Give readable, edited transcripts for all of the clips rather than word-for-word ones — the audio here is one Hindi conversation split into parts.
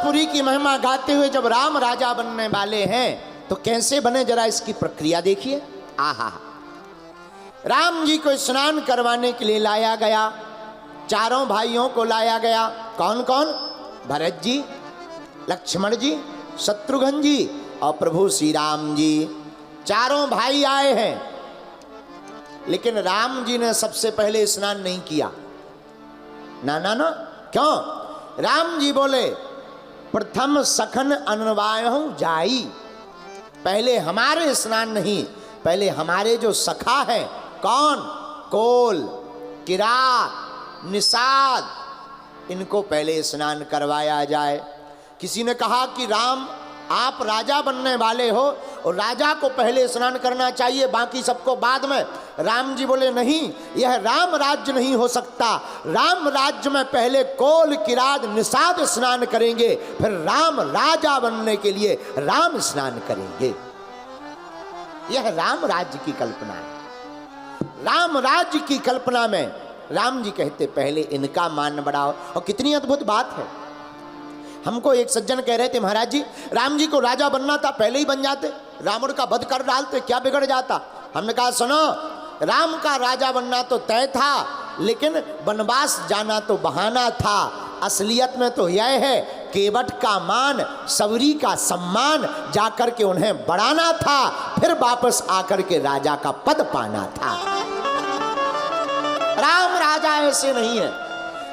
जौनपुरी की महिमा गाते हुए जब राम राजा बनने वाले हैं तो कैसे बने, जरा इसकी प्रक्रिया देखिए। आहा, राम जी को स्नान करवाने के लिए लाया गया, चारों भाइयों को लाया गया। कौन कौन? भरत जी, लक्ष्मण जी, शत्रुघ्न जी और प्रभु श्री राम जी, चारों भाई आए हैं। लेकिन राम जी ने सबसे पहले स्नान नहीं किया। ना ना ना, क्यों? राम जी बोले प्रथम सखन अनवायहु जाई, पहले हमारे स्नान नहीं, पहले हमारे जो सखा है, कौन? कोल, किरात, निषाद, इनको पहले स्नान करवाया जाए। किसी ने कहा कि राम आप राजा बनने वाले हो और राजा को पहले स्नान करना चाहिए, बाकी सबको बाद में। राम जी बोले नहीं, यह राम राज्य नहीं हो सकता। राम राज्य में पहले कोल, किरात, निषाद स्नान करेंगे, फिर राम राजा बनने के लिए राम स्नान करेंगे। यह राम राज्य की कल्पना है। राम राज्य की कल्पना में राम जी कहते पहले इनका मान बढ़ाओ। और कितनी अद्भुत बात है। हमको एक सज्जन कह रहे थे, महाराज जी राम जी को राजा बनना था, पहले ही बन जाते, रावण का वध कर डालते, क्या बिगड़ जाता। हमने कहा सुनो, राम का राजा बनना तो तय था, लेकिन वनवास जाना तो बहाना था। असलियत में तो यह है, केवट का मान, सबरी का सम्मान जाकर के उन्हें बढ़ाना था, फिर वापस आकर के राजा का पद पाना था। राम राजा ऐसे नहीं है,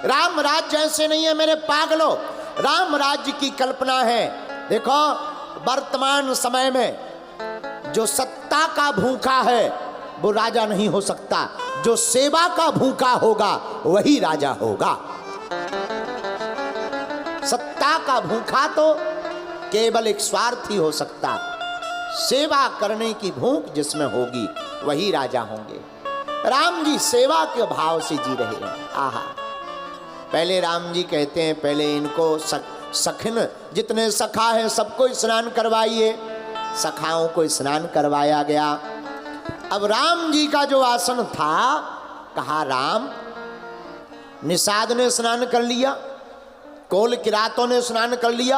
राम राज्य ऐसे नहीं है मेरे पागलों। राम राज्य की कल्पना है। देखो वर्तमान समय में जो सत्ता का भूखा है वो राजा नहीं हो सकता, जो सेवा का भूखा होगा वही राजा होगा। सत्ता का भूखा तो केवल एक स्वार्थी हो सकता, सेवा करने की भूख जिसमें होगी वही राजा होंगे। राम जी सेवा के भाव से जी रहे हैं। आहा, पहले राम जी कहते हैं पहले इनको सखन, जितने सखा हैं सबको स्नान करवाइए। सखाओं को स्नान करवाया गया। अब राम जी का जो आसन था, कहा राम, निषाद ने स्नान कर लिया, कोल किरातों ने स्नान कर लिया,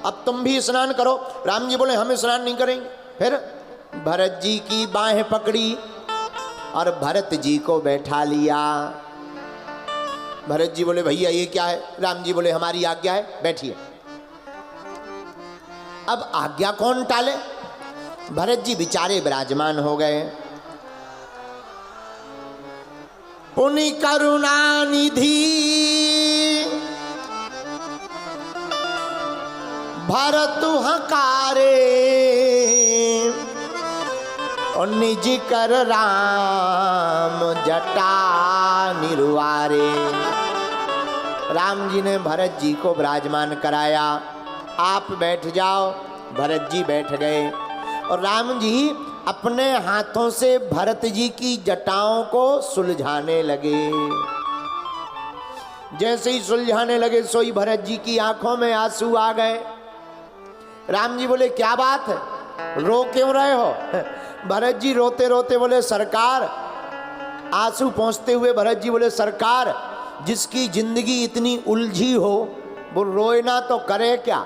अब तुम भी स्नान करो। राम जी बोले हम स्नान नहीं करेंगे। फिर भरत जी की बाहें पकड़ी और भरत जी को बैठा लिया। भरत जी बोले भैया ये क्या है? राम जी बोले हमारी आज्ञा है, बैठिए। अब आज्ञा कौन टाले? भरत जी बेचारे विराजमान हो गए। पुनि करुणा निधि भरत हकारे, और निज कर राम जटा निर्वारे। राम जी ने भरत जी को विराजमान कराया। आप बैठ जाओ। भरत जी बैठ गए और राम जी अपने हाथों से भरत जी की जटाओं को सुलझाने लगे। जैसे ही सुलझाने लगे सोई भरत जी की आंखों में आंसू आ गए। राम जी बोले क्या बात है, रो क्यों रहे हो? भरत जी रोते रोते बोले सरकार, आंसू पोंछते हुए भरत जी बोले सरकार, जिसकी जिंदगी इतनी उलझी हो वो रोए ना तो करे क्या।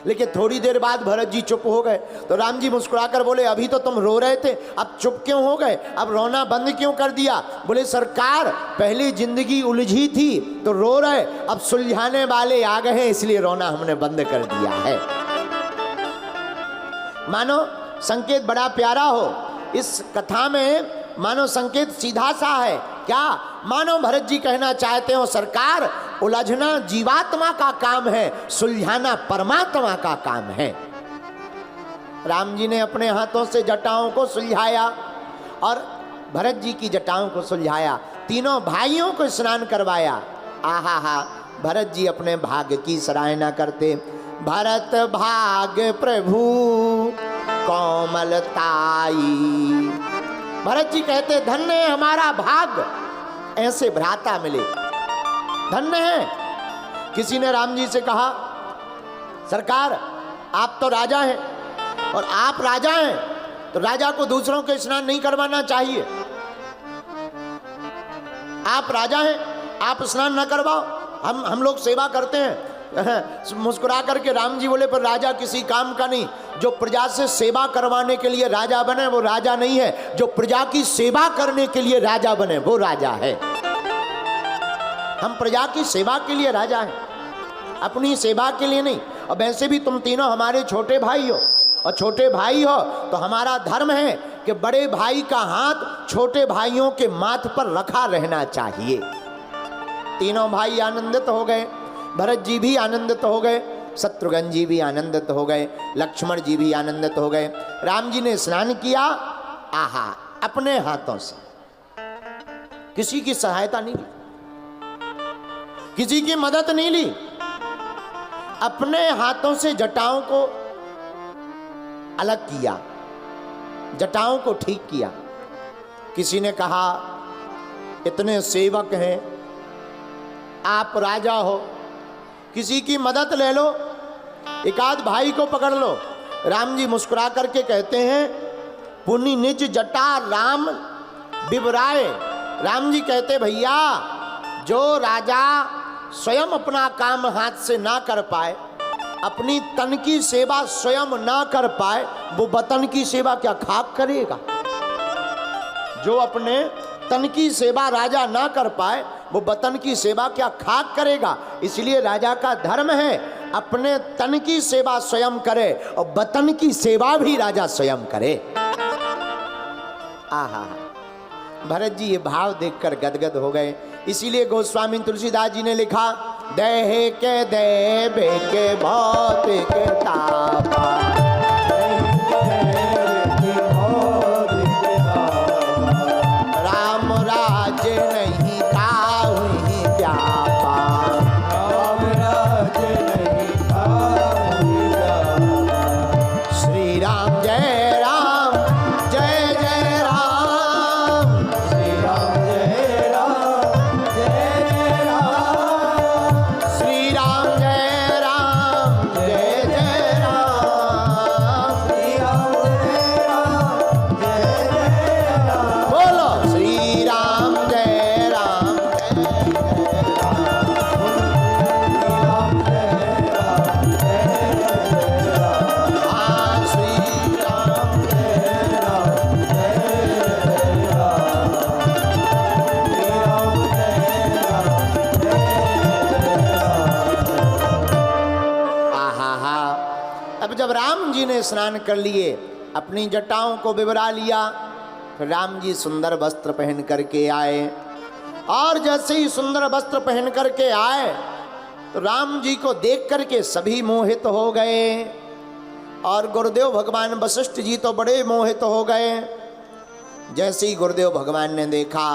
लेकिन थोड़ी देर बाद भरत जी चुप हो गए तो राम जी मुस्कुराकर बोले अभी तो तुम रो रहे थे, अब चुप क्यों हो गए, अब रोना बंद क्यों कर दिया? बोले सरकार पहले जिंदगी उलझी थी तो रो रहे, अब सुलझाने वाले आ गए हैं इसलिए रोना हमने बंद कर दिया है। मानो संकेत बड़ा प्यारा हो। इस कथा में मानो संकेत सीधा सा है। क्या? मानो भरत जी कहना चाहते हो सरकार, उलझना जीवात्मा का काम है, सुलझाना परमात्मा का काम है। राम जी ने अपने हाथों से जटाओं को सुलझाया और भरत जी की जटाओं को सुलझाया। तीनों भाइयों को स्नान करवाया। आहा हा, भरत जी अपने भाग्य की सराहना करते। भरत भाग्य प्रभु कोमलताई। भरत जी कहते धन्य है हमारा भाग्य, ऐसे भ्राता मिले, धन्य है। किसी ने राम जी से कहा सरकार आप तो राजा हैं और आप राजा हैं तो राजा को दूसरों के स्नान नहीं करवाना चाहिए। आप राजा हैं, आप स्नान न करवाओ, हम लोग सेवा करते हैं। मुस्कुरा करके राम जी बोले पर राजा किसी काम का नहीं, जो प्रजा से सेवा करवाने के लिए राजा बने वो राजा नहीं है, जो प्रजा की सेवा करने के लिए राजा बने वो राजा है। हम प्रजा की सेवा के लिए राजा हैं, अपनी सेवा के लिए नहीं। और वैसे भी तुम तीनों हमारे छोटे भाई हो, और छोटे भाई हो तो हमारा धर्म है कि बड़े भाई का हाथ छोटे भाइयों के माथ पर रखा रहना चाहिए। तीनों भाई आनंदित हो गए, भरत जी भी आनंदित हो गए, शत्रुघ्न जी भी आनंदित हो गए, लक्ष्मण जी भी आनंदित हो गए। राम जी ने स्नान किया, आहा, अपने हाथों से, किसी की सहायता नहीं ली, किसी की मदद नहीं ली, अपने हाथों से जटाओं को अलग किया, जटाओं को ठीक किया। किसी ने कहा इतने सेवक हैं, आप राजा हो, किसी की मदद ले लो, एक आध भाई को पकड़ लो। राम जी मुस्कुरा करके कहते हैं पुनि निज जटा राम बिबराए। राम जी कहते भैया, जो राजा स्वयं अपना काम हाथ से ना कर पाए, अपनी तन की सेवा स्वयं ना कर पाए, वो वतन की सेवा क्या खाक करेगा? जो अपने तन की सेवा राजा ना कर पाए, वो वतन की सेवा क्या खाक करेगा? इसलिए राजा का धर्म है अपने तन की सेवा स्वयं करे और वतन की सेवा भी राजा स्वयं करे। आहा, भरत जी ये भाव देखकर गदगद हो गए। इसीलिए गोस्वामी तुलसीदास जी ने लिखा, देह के देवे के भौतिक तापा, राम राज नहीं काहुँ व्यापा, राम राज नहीं काहुँ व्यापा। श्री राम जय राम, जय जय राम, श्री राम जय राम, जय जय राम, श्री राम जय राम, जय जय राम, श्री राम जय राम, जय जय राम। बोलो श्री राम जय राम, जय जय राम, हाँ श्री राम जय राम, जय आहा। अब जब राम जी ने स्नान कर लिए, अपनी जटाओं को बिबरा लिया, फिर राम जी सुंदर वस्त्र पहन करके आए। और जैसे ही सुंदर वस्त्र पहन करके आए तो राम जी को देख करके सभी मोहित हो गए। और गुरुदेव भगवान वशिष्ठ जी तो बड़े मोहित हो गए। जैसे ही गुरुदेव भगवान ने देखा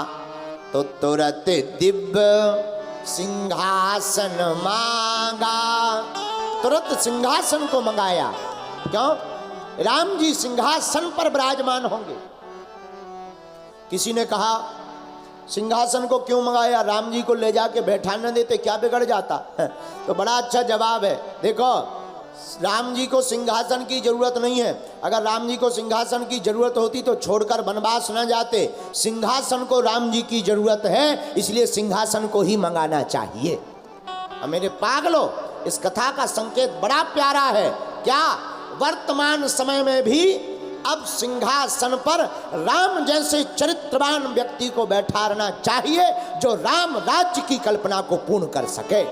तो तुरंत दिव्य सिंहासन मांगा, तुरंत सिंहासन को मंगाया। क्यों? राम जी सिंहासन पर विराजमान होंगे। किसी ने कहा सिंहासन को क्यों मंगाया, राम जी को ले जाके बैठाने देते, क्या बिगड़ जाता? तो बड़ा अच्छा जवाब है। देखो, राम जी को सिंहासन की जरूरत नहीं है। अगर राम जी को सिंहासन की जरूरत होती तो छोड़कर वनवास न जाते। सिंहासन को राम जी की जरूरत है, इसलिए सिंहासन को ही मंगाना चाहिए। और मेरे पागलों, इस कथा का संकेत बड़ा प्यारा है। क्या वर्तमान समय में भी अब सिंहासन पर राम जैसे चरित्रवान व्यक्ति को बैठाना चाहिए, जो राम राज्य की कल्पना को पूर्ण कर सके।